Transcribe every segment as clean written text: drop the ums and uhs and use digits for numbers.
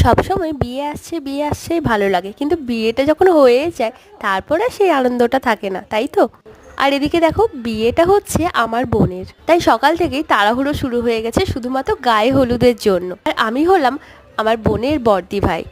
সবসময় বিয়ে আসছেই ভালো লাগে, কিন্তু বিয়েটা যখন হয়ে যায় তারপরে সেই আনন্দটা থাকে না, তাই তো। আর এদিকে দেখো, বিয়েটা হচ্ছে আমার বোনের, তাই সকাল থেকেই তাড়াহুড়ো শুরু হয়ে গেছে শুধুমাত্র গায়ে হলুদের জন্য। আর আমি হলাম আমার বোনের বড়দি ভাই,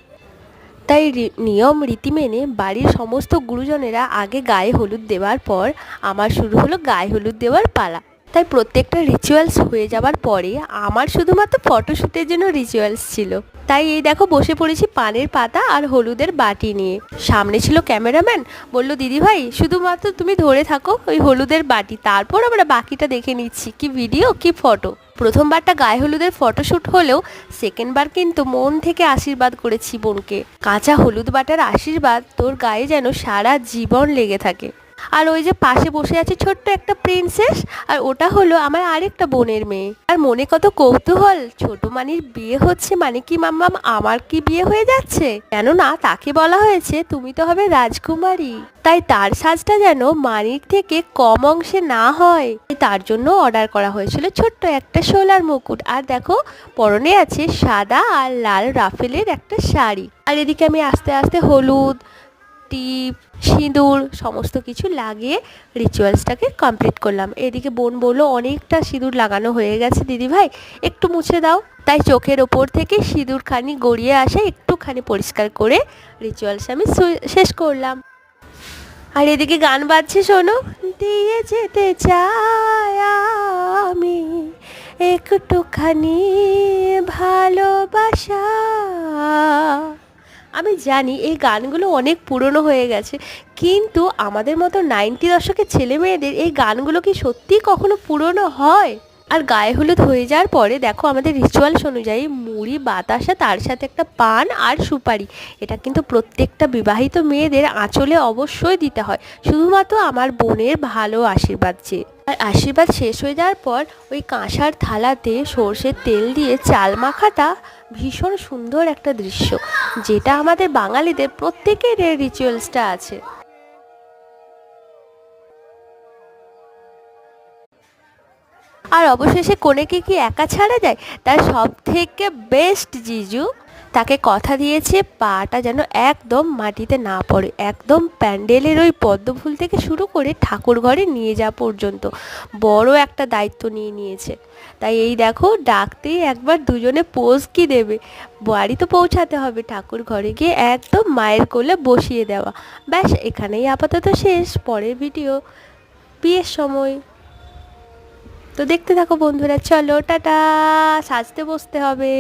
তাই নিয়ম রীতি মেনে বাড়ির সমস্ত গুরুজনেরা আগে গায়ে হলুদ দেওয়ার পর আমার শুরু হলো গায়ে হলুদ দেওয়ার পালা। তাই প্রত্যেকটা রিচুয়ালস হয়ে যাওয়ার পরে আমার শুধুমাত্র ফটোশ্যুটের জন্য রিচুয়ালস ছিল। তাই এই দেখো বসে পড়েছি পানের পাতা আর হলুদের বাটি নিয়ে। সামনে ছিল ক্যামেরাম্যান, বলল দিদি ভাই শুধুমাত্র তুমি ধরে থাকো ওই হলুদের বাটি, তারপর আমরা বাকিটা দেখে নিচ্ছি কি ভিডিও কি ফটো। প্রথমবারটা গায়ে হলুদের ফটোশ্যুট হলেও সেকেন্ডবার কিন্তু মন থেকে আশীর্বাদ করেছি বোনকে। কাঁচা হলুদ বাটার আশীর্বাদ তোর গায়ে যেন সারা জীবন লেগে থাকে। আর ওই যে পাশে বসে আছে ছোট্ট একটা প্রিন্সেস, আর ওটা হলো আমার আরেকটা বোনের মেয়ে। আর মনে কত কৌতূহল, ছোট মানির বিয়ে হচ্ছে মানে কি মাম্মাম আমার কি বিয়ে হয়ে যাচ্ছে, কেননা তাকে বলা হয়েছে তুমি তো হবে রাজকুমারী, তাই তার সাজটা যেন মানির থেকে কম অংশে না হয়, তার জন্য অর্ডার করা হয়েছিল ছোট্ট একটা সোলার মুকুট। আর দেখো পরনে আছে সাদা আর লাল রাফেলের একটা শাড়ি। আর এদিকে আমি আস্তে আস্তে হলুদ, টিপ, সিঁদুর সমস্ত কিছু লাগিয়ে রিচুয়ালসটাকে কমপ্লিট করলাম। এদিকে বোন বললো অনেকটা সিঁদুর লাগানো হয়ে গেছে দিদিভাই, একটু মুছে দাও। তাই চোখের ওপর থেকে সিঁদুরখানি গড়িয়ে আসে একটুখানি পরিষ্কার করে রিচুয়ালস আমি শেষ করলাম। আর এদিকে গান বাজছে শোনো, দিয়ে যেতে চাই আমি একটুখানি ভালোবাসা। আমি জানি এই গানগুলো অনেক পুরনো হয়ে গেছে, কিন্তু আমাদের মতো 90 দশকের ছেলে মেয়েদের এই গানগুলো কি সত্যিই কখনো পুরনো হয়? আর গায়ে হলুদ হয়ে যাওয়ার পরে দেখো আমাদের রিচুয়ালস অনুযায়ী মুড়ি বাতাসা, তার সাথে একটা পান আর সুপারি, এটা কিন্তু প্রত্যেকটা বিবাহিত মেয়েদের আঁচলে অবশ্যই দিতে হয়, শুধুমাত্র আমার বোনের ভালো আশীর্বাদ চেয়ে। আর আশীর্বাদ শেষ হয়ে যাওয়ার পর ওই কাঁসার থালাতে সর্ষের তেল দিয়ে চাল মাখাটা ভীষণ সুন্দর একটা দৃশ্য, যেটা আমাদের বাঙালিদের প্রত্যেকের এই রিচুয়ালসটা আছে। আর অবশেষে কনেকে কি একা ছাড়া যায়, তার সব থেকে বেস্ট জিজু তাকে কথা দিয়েছে পাটা যেন একদম মাটিতে না পড়ে, একদম প্যান্ডেলের ওই পদ্ম ফুল থেকে শুরু করে ঠাকুর ঘরে নিয়ে যাওয়া পর্যন্ত বড় একটা দায়িত্ব নিয়ে নিয়েছে। তাই এই দেখো ডাকতেই একবার দুজনে পোজ কি দেবে, বাড়ি তো পৌঁছাতে হবে, ঠাকুর ঘরে গিয়ে একদম মায়ের কোলে বসিয়ে দেওয়া। ব্যাস এখানেই আপাতত শেষ, পরের ভিডিও বিয়ের সময়। তো দেখতে থাকো বন্ধুরা, চলো টাটা, সাজতে বসতে হবে।